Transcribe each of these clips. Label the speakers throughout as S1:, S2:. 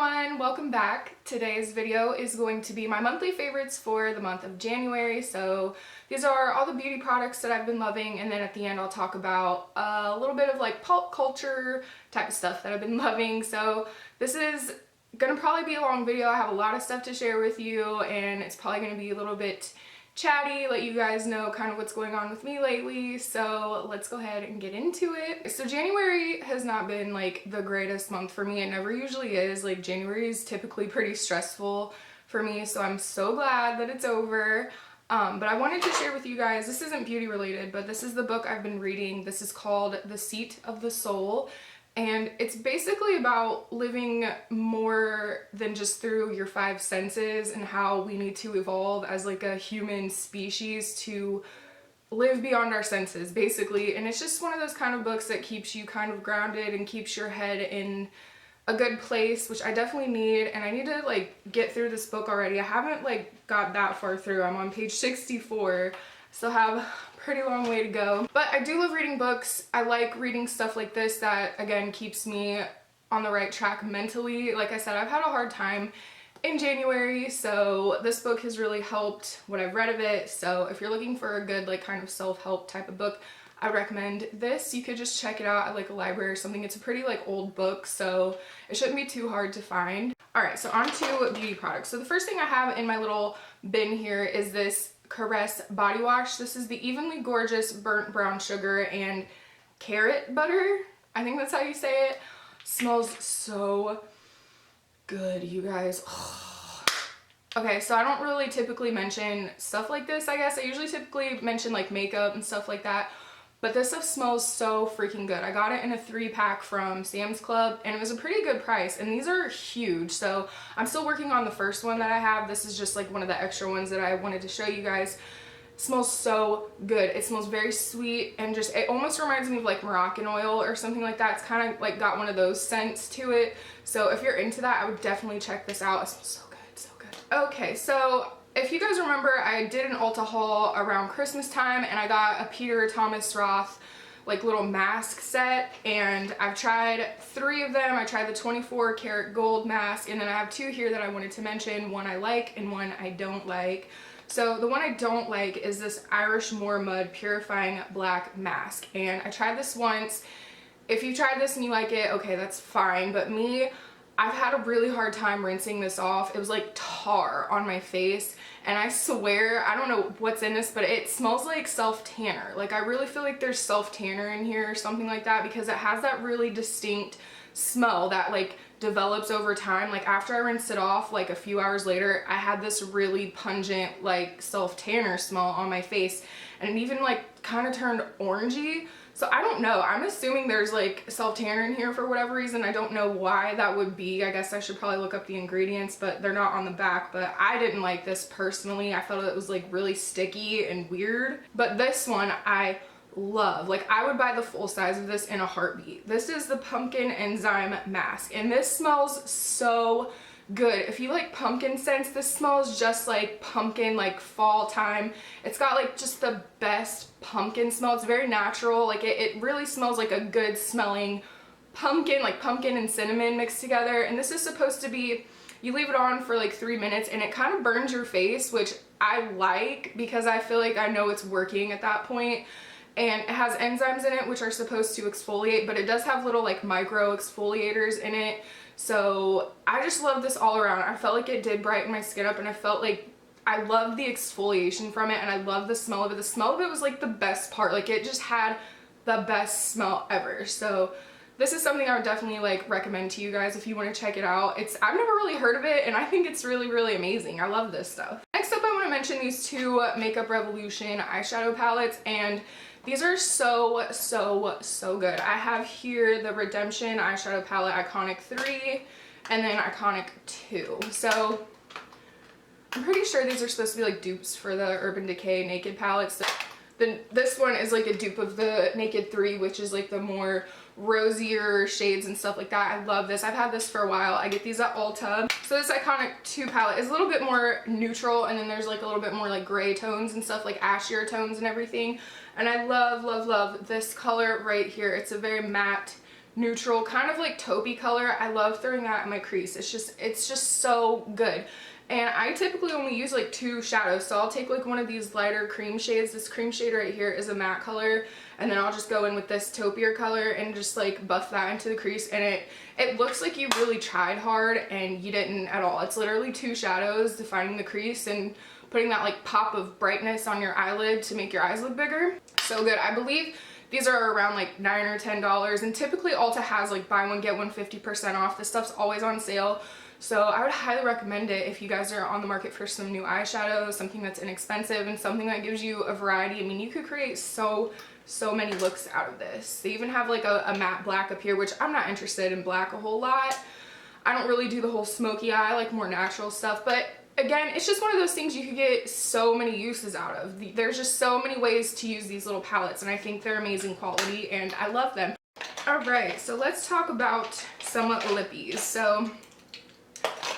S1: everyone, welcome back. Today's video is going to be my monthly favorites for the month of January. So these are all the beauty products that I've been loving, and then at the end I'll talk about a little bit of like pop culture type of stuff that I've been loving. So this is gonna probably be a long video. I have a lot of stuff to share with you, and it's probably gonna be a little bit chatty, let you guys know kind of what's going on with me lately. So let's go ahead and get into it. So January has not been like the greatest month for me. It never usually is. Like January is typically pretty stressful for me, so I'm so glad that it's over. But I wanted to share with you guys, this isn't beauty related, but this is the book I've been reading. This is called The Seat of the Soul. And it's basically about living more than just through your five senses and how we need to evolve as like a human species to live beyond our senses, basically. And it's just one of those kind of books that keeps you kind of grounded and keeps your head in a good place, which I definitely need. And I need to like get through this book already. I haven't like got that far through. I'm on page 64. Still have a pretty long way to go. But I do love reading books. I like reading stuff like this that, again, keeps me on the right track mentally. Like I said, I've had a hard time in January, so this book has really helped what I've read of it. So if you're looking for a good like kind of self-help type of book, I recommend this. You could just check it out at like a library or something. It's a pretty like old book, so it shouldn't be too hard to find. All right, so on to beauty products. So the first thing I have in my little bin here is this Caress body wash. This is the Evenly Gorgeous Burnt Brown Sugar and Carrot Butter. I think that's how you say it. Smells so good, you guys. Okay, so I don't really typically mention stuff like this, I guess. I usually typically mention like makeup and stuff like that. But this stuff smells so freaking good. I got it in a 3-pack from Sam's Club, and it was a pretty good price. And these are huge, so I'm still working on the first one that I have. This is just like one of the extra ones that I wanted to show you guys. It smells so good. It smells very sweet, and just, it almost reminds me of like Moroccan oil or something like that. It's kind of like got one of those scents to it. So if you're into that, I would definitely check this out. It smells so good, so good. Okay, so if you guys remember, I did an Ulta haul around Christmas time, and I got a Peter Thomas Roth like little mask set, and I've tried 3 of them. I tried the 24 karat gold mask, and then I have 2 here that I wanted to mention. One I like and one I don't like. So the one I don't like is this Irish Moor Mud Purifying Black Mask, and I tried this once. If you tried this and you like it, okay, that's fine, but me, I've had a really hard time rinsing this off. It was like tar on my face, and I swear, I don't know what's in this, but it smells like self-tanner. Like I really feel like there's self-tanner in here or something like that, because it has that really distinct smell that like develops over time. Like after I rinsed it off, like a few hours later, I had this really pungent like self-tanner smell on my face, and it even like kind of turned orangey. So I don't know, I'm assuming there's like self-tanner in here for whatever reason. I don't know why that would be. I guess I should probably look up the ingredients, but they're not on the back. But I didn't like this personally. I felt it was like really sticky and weird. But this one I love. Like I would buy the full size of this in a heartbeat. This is the Pumpkin Enzyme Mask, and this smells so good. If you like pumpkin scents, this smells just like pumpkin, like fall time. It's got like just the best pumpkin smell. It's very natural. Like it really smells like a good smelling pumpkin, like pumpkin and cinnamon mixed together. And this is supposed to be, you leave it on for like 3 minutes, and it kind of burns your face, which I like because I feel like I know it's working at that point. And it has enzymes in it which are supposed to exfoliate, but it does have little like micro exfoliators in it. So I just love this all around. I felt like it did brighten my skin up, and I felt like I loved the exfoliation from it, and I love the smell of it. The smell of it was like the best part. Like it just had the best smell ever. So this is something I would definitely like recommend to you guys if you want to check it out. I've never really heard of it, and I think it's really, really amazing. I love this stuff. Next up, I want to mention these 2 Makeup Revolution eyeshadow palettes, and these are so, so, so good. I have here the Redemption eyeshadow palette Iconic 3 and then Iconic 2. So I'm pretty sure these are supposed to be like dupes for the Urban Decay Naked palettes. Then this one is like a dupe of the Naked 3, which is like the more rosier shades and stuff like that. I love this. I've had this for a while. I get these at Ulta. So this Iconic 2 palette is a little bit more neutral, and then there's like a little bit more like gray tones and stuff, like ashier tones and everything. And I love, love, love this color right here. It's a very matte neutral, kind of like taupey color. I love throwing that in my crease. It's just so good. And I typically only use like 2 shadows, so I'll take like one of these lighter cream shades. This cream shade right here is a matte color, and then I'll just go in with this taupier color and just like buff that into the crease, and it looks like you really tried hard and you didn't at all. It's literally 2 shadows defining the crease and putting that like pop of brightness on your eyelid to make your eyes look bigger. So good. I believe these are around like $9 or $10, and typically Ulta has like buy one get one 50% off. This stuff's always on sale. So I would highly recommend it if you guys are on the market for some new eyeshadows, something that's inexpensive and something that gives you a variety. I mean, you could create so many looks out of this. They even have like a matte black up here, which I'm not interested in black a whole lot. I don't really do the whole smoky eye, I like more natural stuff. But again, it's just one of those things you could get so many uses out of. There's just so many ways to use these little palettes, and I think they're amazing quality and I love them. All right, so let's talk about some lippies. So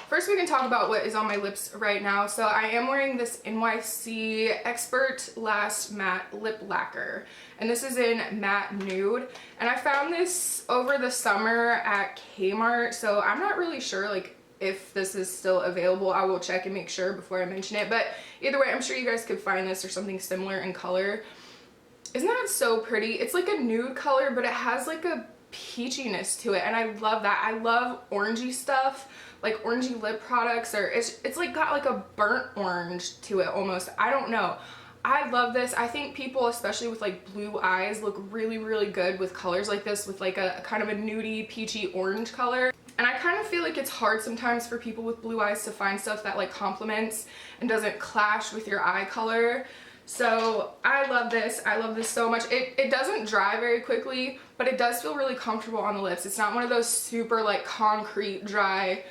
S1: first we can talk about what is on my lips right now. So I am wearing this NYC Expert Last Matte Lip Lacquer, and this is in Matte Nude, and I found this over the summer at Kmart, so I'm not really sure like if this is still available. I will check and make sure before I mention it, but either way, I'm sure you guys could find this or something similar in color. Isn't that so pretty? It's like a nude color, but it has like a peachiness to it, and I love that. I love orangey stuff, like orangey lip products, or it's like got like a burnt orange to it almost. I don't know. I love this. I think people, especially with like blue eyes, look really good with colors like this, with like a kind of a nudie peachy orange color. And I kind of feel like it's hard sometimes for people with blue eyes to find stuff that like complements and doesn't clash with your eye color. So I love this. I love this so much. It doesn't dry very quickly, but it does feel really comfortable on the lips. It's not one of those super like concrete dry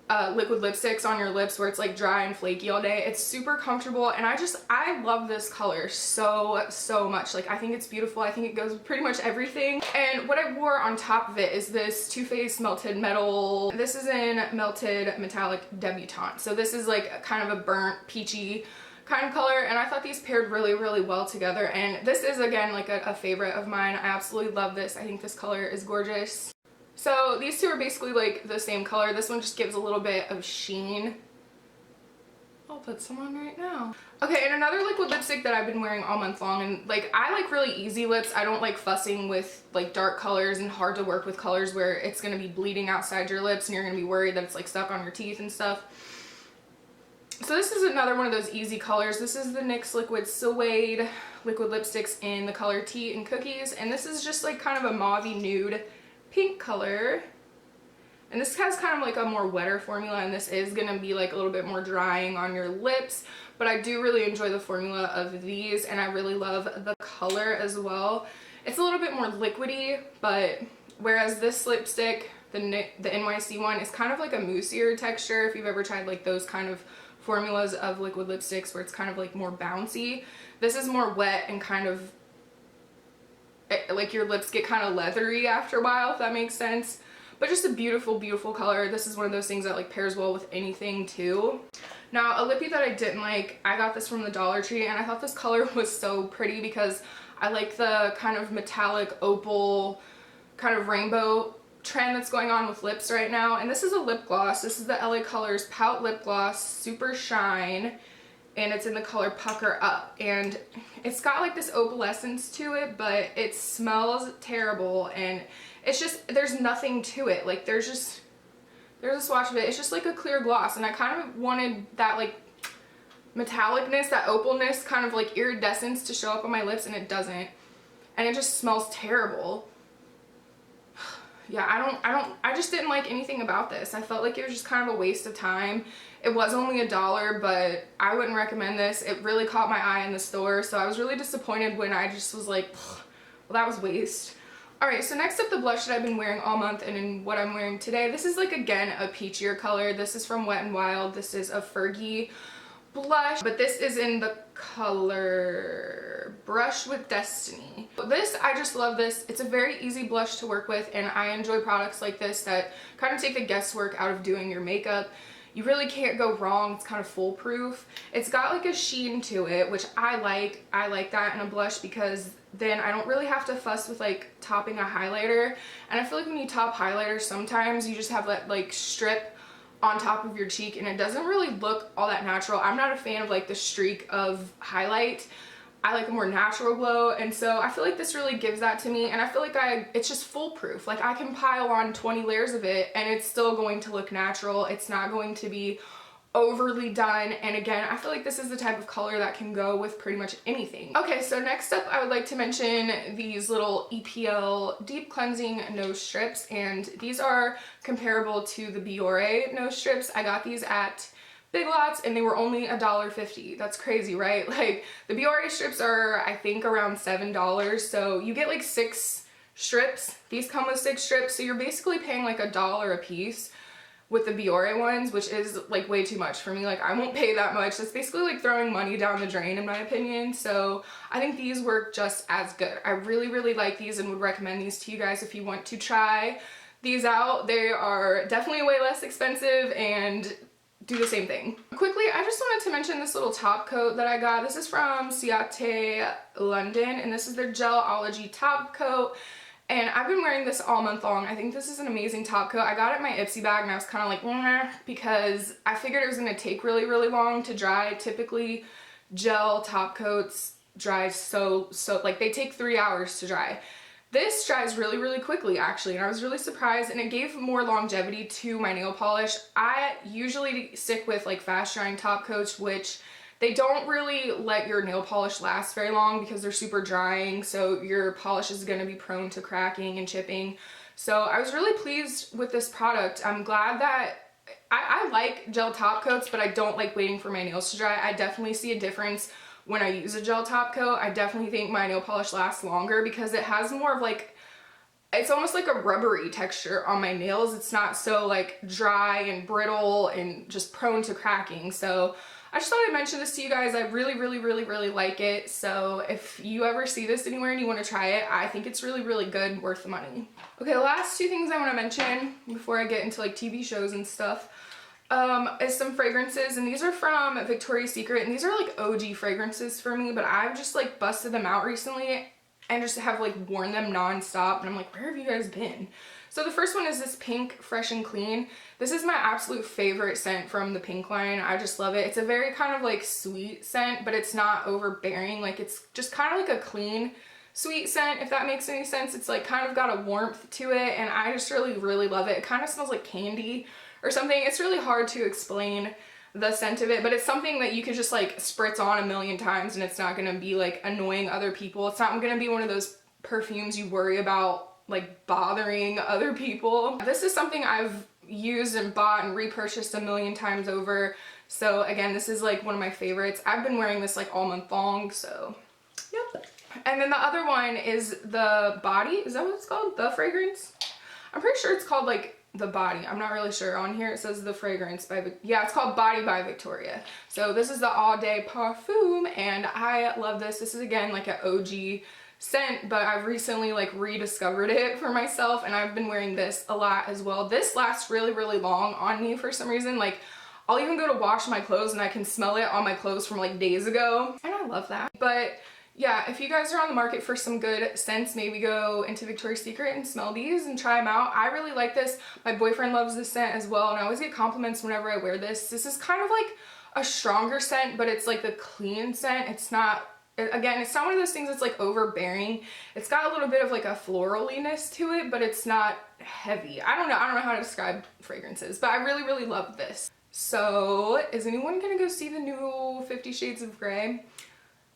S1: liquid lipsticks on your lips where it's like dry and flaky all day. It's super comfortable, and I love this color so much. Like, I think it's beautiful. I think it goes with pretty much everything. And what I wore on top of it is this Too Faced Melted Metal. This is in Melted Metallic Debutante. So this is like kind of a burnt peachy kind of color, and I thought these paired really well together, and this is again like a favorite of mine. I absolutely love this. I think this color is gorgeous. So these two are basically like the same color. This one just gives a little bit of sheen. I'll put some on right now. Okay, and another liquid lipstick that I've been wearing all month long, and like I like really easy lips. I don't like fussing with like dark colors and hard to work with colors where it's gonna be bleeding outside your lips and you're gonna be worried that it's like stuck on your teeth and stuff. So this is another one of those easy colors. This is the NYX Liquid Suede liquid lipsticks in the color Tea and Cookies, and this is just like kind of a mauvey nude pink color, and this has kind of like a more wetter formula, and this is gonna be like a little bit more drying on your lips, but I do really enjoy the formula of these, and I really love the color as well. It's a little bit more liquidy, but whereas this lipstick, the NYC one, is kind of like a moussier texture. If you've ever tried like those kind of formulas of liquid lipsticks where it's kind of like more bouncy, this is more wet and kind of like your lips get kind of leathery after a while, if that makes sense. But just a beautiful color. This is one of those things that like pairs well with anything too. Now, a lippy that I didn't like, I got this from the Dollar Tree, and I thought this color was so pretty because I like the kind of metallic opal kind of rainbow trend that's going on with lips right now. And this is a lip gloss. This is the LA Colors Pout Lip Gloss Super Shine, and it's in the color Pucker Up, and it's got like this opalescence to it, but it smells terrible, and it's just, there's nothing to it. Like there's a swatch of it. It's just like a clear gloss, and I kind of wanted that like metallicness, that opalness, kind of like iridescence to show up on my lips, and it doesn't, and it just smells terrible. Yeah, I just didn't like anything about this. I felt like it was just kind of a waste of time. It was only $1, but I wouldn't recommend this. It really caught my eye in the store, so I was really disappointed when I just was like, well, that was waste. Alright, so next up, the blush that I've been wearing all month and in what I'm wearing today. This is like, again, a peachier color. This is from Wet n Wild. This is a Fergie blush, but this is in the color Brush with Destiny. This, I just love this. It's a very easy blush to work with, and I enjoy products like this that kind of take the guesswork out of doing your makeup. You really can't go wrong. It's kind of foolproof. It's got like a sheen to it, which I like. I like that in a blush because then I don't really have to fuss with like topping a highlighter. And I feel like when you top highlighters, sometimes you just have that like strip on top of your cheek and it doesn't really look all that natural. I'm not a fan of like the streak of highlight. I like a more natural glow, and so I feel like this really gives that to me, and I feel like it's just foolproof. Like I can pile on 20 layers of it and it's still going to look natural. It's not going to be overly done, and again, I feel like this is the type of color that can go with pretty much anything. Okay, so next up I would like to mention these little Epielle deep cleansing nose strips, and these are comparable to the Biore nose strips. I got these at Big Lots and they were only $1.50. That's crazy, right? Like the Biore strips are I think around $7, so you get like 6 strips. These come with 6 strips, so you're basically paying like $1 a piece with the Biore ones, which is like way too much for me. Like I won't pay that much. That's basically like throwing money down the drain in my opinion. So I think these work just as good. I really like these and would recommend these to you guys if you want to try these out. They are definitely way less expensive and do the same thing. Quickly, I just wanted to mention this little top coat that I got. This is from Ciate, London, and this is their Gelology top coat. And I've been wearing this all month long. I think this is an amazing top coat. I got it in my Ipsy bag and I was kind of like, meh, because I figured it was going to take really long to dry. Typically, gel top coats dry so like they take 3 hours to dry. This dries really quickly actually, and I was really surprised, and it gave more longevity to my nail polish. I usually stick with like fast drying top coats, which they don't really let your nail polish last very long because they're super drying, so your polish is going to be prone to cracking and chipping. So I was really pleased with this product. I'm glad that I like gel top coats, but I don't like waiting for my nails to dry. I definitely see a difference when I use a gel top coat. I definitely think my nail polish lasts longer because it has more of like, it's almost like a rubbery texture on my nails. It's not so like dry and brittle and just prone to cracking. So I just thought I'd mention this to you guys. I really like it. So if you ever see this anywhere and you want to try it, I think it's really good, worth the money. Okay, the last 2 things I want to mention before I get into like TV shows and stuff is some fragrances, and these are from Victoria's Secret, and these are like OG fragrances for me, but I've just like busted them out recently and just have like worn them non-stop, and I'm like, where have you guys been? So the first one is this pink Fresh and Clean. This is my absolute favorite scent from the pink line. I just love it. It's a very kind of like sweet scent, but it's not overbearing. Like it's just kind of like a clean sweet scent, if that makes any sense. It's like kind of got a warmth to it, and I just really love it. It kind of smells like candy or something. It's really hard to explain the scent of it, but it's something that you could just like spritz on 1,000,000 times and it's not going to be like annoying other people. It's not going to be one of those perfumes you worry about like bothering other people. This is something I've used and bought and repurchased 1,000,000 times over. So again, this is like one of my favorites. I've been wearing this like all month long, so yep. And then the other one is the Body. Is that what it's called? The fragrance? I'm pretty sure it's called like the Body. I'm not really sure. On here it says the fragrance by, yeah, it's called Body by Victoria. So this is the All Day Parfum, and I love this. This is again like an OG scent, but I've recently like rediscovered it for myself, and I've been wearing this a lot as well. This lasts really long on me for some reason. Like I'll even go to wash my clothes and I can smell it on my clothes from like days ago, and I love that. But yeah, if you guys are on the market for some good scents, maybe go into Victoria's Secret and smell these and try them out. I really like this. My boyfriend loves this scent as well, and I always get compliments whenever I wear this. This is kind of like a stronger scent, but it's like a clean scent. It's not, again, it's not one of those things that's like overbearing. It's got a little bit of like a floraliness to it, but it's not heavy. I don't know how to describe fragrances, but I really love this. So is anyone gonna go see the new 50 Shades of Grey?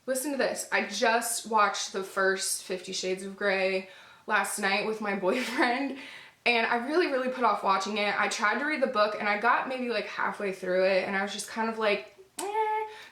S1: Listen to this. I just watched the first 50 Shades of Grey last night with my boyfriend, and I really put off watching it. I tried to read the book and I got maybe like halfway through it, and I was just kind of like,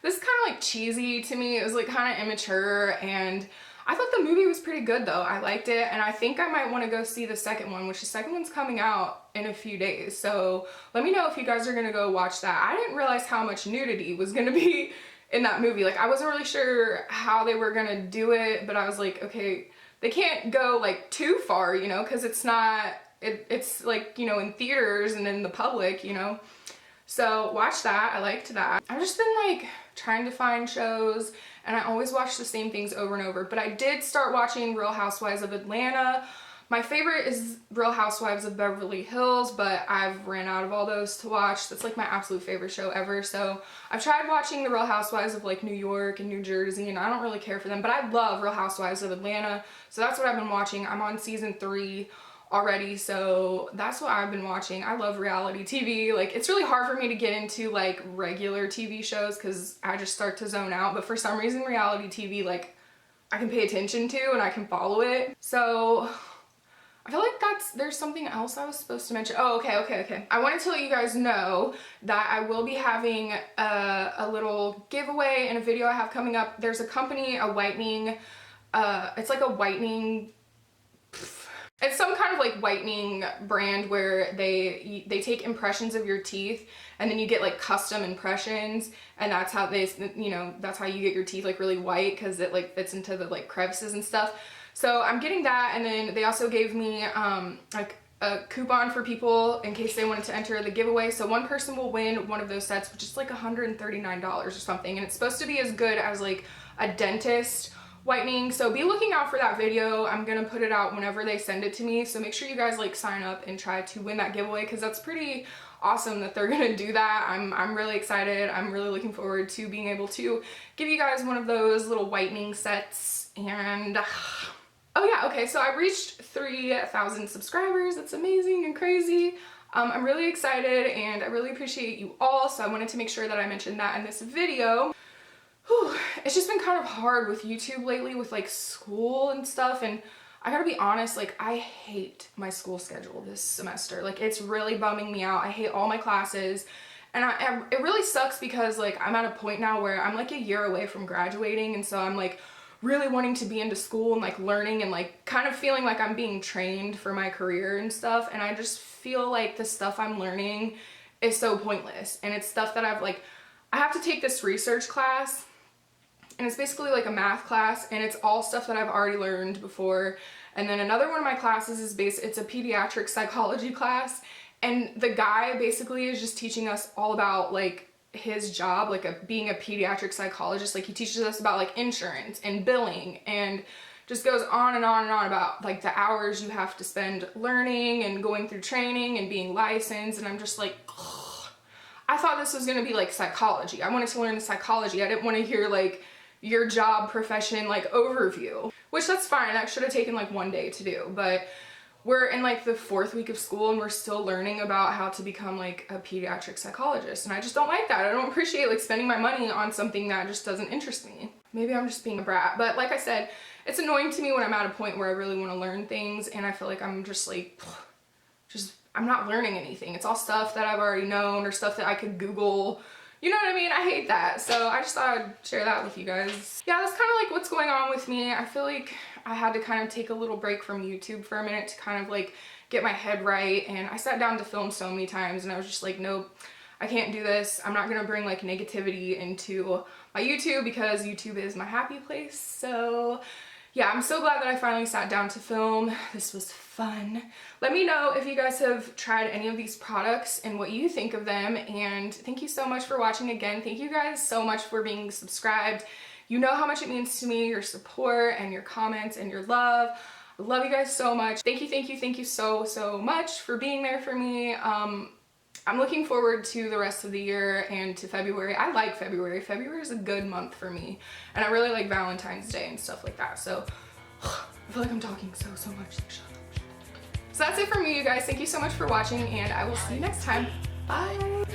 S1: this is kind of like cheesy to me. It was like kind of immature, and I thought the movie was pretty good though. I liked it, and I think I might want to go see the second one, which the second one's coming out in a few days. So let me know if you guys are gonna go watch that. I didn't realize how much nudity was gonna be in that movie. Like I wasn't really sure how they were gonna do it, but I was like, okay, they can't go like too far, you know, because it's not, it's like, you know, in theaters and in the public, you know. So watch that. I liked that. I've just been like trying to find shows, and I always watch the same things over and over, but I did start watching Real Housewives of Atlanta. My favorite is Real Housewives of Beverly Hills, but I've ran out of all those to watch. That's like my absolute favorite show ever. So I've tried watching the Real Housewives of like New York and New Jersey, and I don't really care for them, but I love Real Housewives of Atlanta. So that's what I've been watching. I'm on season 3 already, so that's what I've been watching. I love reality TV. Like, it's really hard for me to get into like regular TV shows because I just start to zone out, but for some reason reality TV, like, I can pay attention to and I can follow it. So I feel like there's something else I was supposed to mention. Oh, okay. I wanted to let you guys know that I will be having a little giveaway in a video I have coming up. There's a company, a whitening, it's like a whitening, it's some kind of like whitening brand where they take impressions of your teeth, and then you get like custom impressions, and that's how they, you know, that's how you get your teeth like really white, because it like fits into the like crevices and stuff. So I'm getting that, and then they also gave me like a coupon for people in case they wanted to enter the giveaway. So one person will win one of those sets, which is like $139 or something, and it's supposed to be as good as like a dentist whitening. So be looking out for that video. I'm gonna put it out whenever they send it to me, so make sure you guys like sign up and try to win that giveaway, because that's pretty awesome that they're gonna do that. I'm really excited. I'm really looking forward to being able to give you guys one of those little whitening sets. And oh yeah, okay, so I reached 3,000 subscribers. That's amazing and crazy. I'm really excited and I really appreciate you all, so I wanted to make sure that I mentioned that in this video. Whew, it's just been kind of hard with YouTube lately with like school and stuff, and I gotta be honest, like I hate my school schedule this semester. Like, it's really bumming me out. I hate all my classes, and it really sucks because like I'm at a point now where I'm like a year away from graduating, and so I'm like really wanting to be into school and like learning and like kind of feeling like I'm being trained for my career and stuff, and I just feel like the stuff I'm learning is so pointless, and it's stuff that I have to take this research class, and it's basically like a math class, and it's all stuff that I've already learned before. And then another one of my classes is it's a pediatric psychology class, and the guy basically is just teaching us all about like his job, like being a pediatric psychologist. Like, he teaches us about like insurance and billing, and just goes on and on and on about like the hours you have to spend learning and going through training and being licensed, and I'm just like, ugh. I thought this was gonna be like psychology. I wanted to learn the psychology. I didn't want to hear like your job profession like overview, which that's fine. That should have taken like one day to do, but we're in like the 4th week of school and we're still learning about how to become like a pediatric psychologist, and I just don't like that. I don't appreciate like spending my money on something that just doesn't interest me. Maybe I'm just being a brat, but like I said, it's annoying to me when I'm at a point where I really want to learn things and I feel like I'm just like, I'm not learning anything. It's all stuff that I've already known or stuff that I could Google. You know what I mean? I hate that. So I just thought I'd share that with you guys. Yeah, that's kind of like what's going on with me. I feel like I had to kind of take a little break from YouTube for a minute to kind of like get my head right. And I sat down to film so many times and I was just like, nope, I can't do this. I'm not gonna bring like negativity into my YouTube because YouTube is my happy place. So yeah, I'm so glad that I finally sat down to film. This was fun. Let me know if you guys have tried any of these products and what you think of them. And thank you so much for watching again. Thank you guys so much for being subscribed. You know how much it means to me, your support and your comments and your love. I love you guys so much. Thank you so much for being there for me. I'm looking forward to the rest of the year and to February. I like February. February is a good month for me. And I really like Valentine's Day and stuff like that. So I feel like I'm talking so much. Shut up. So that's it for me, you guys. Thank you so much for watching, and I will see you next time. Bye.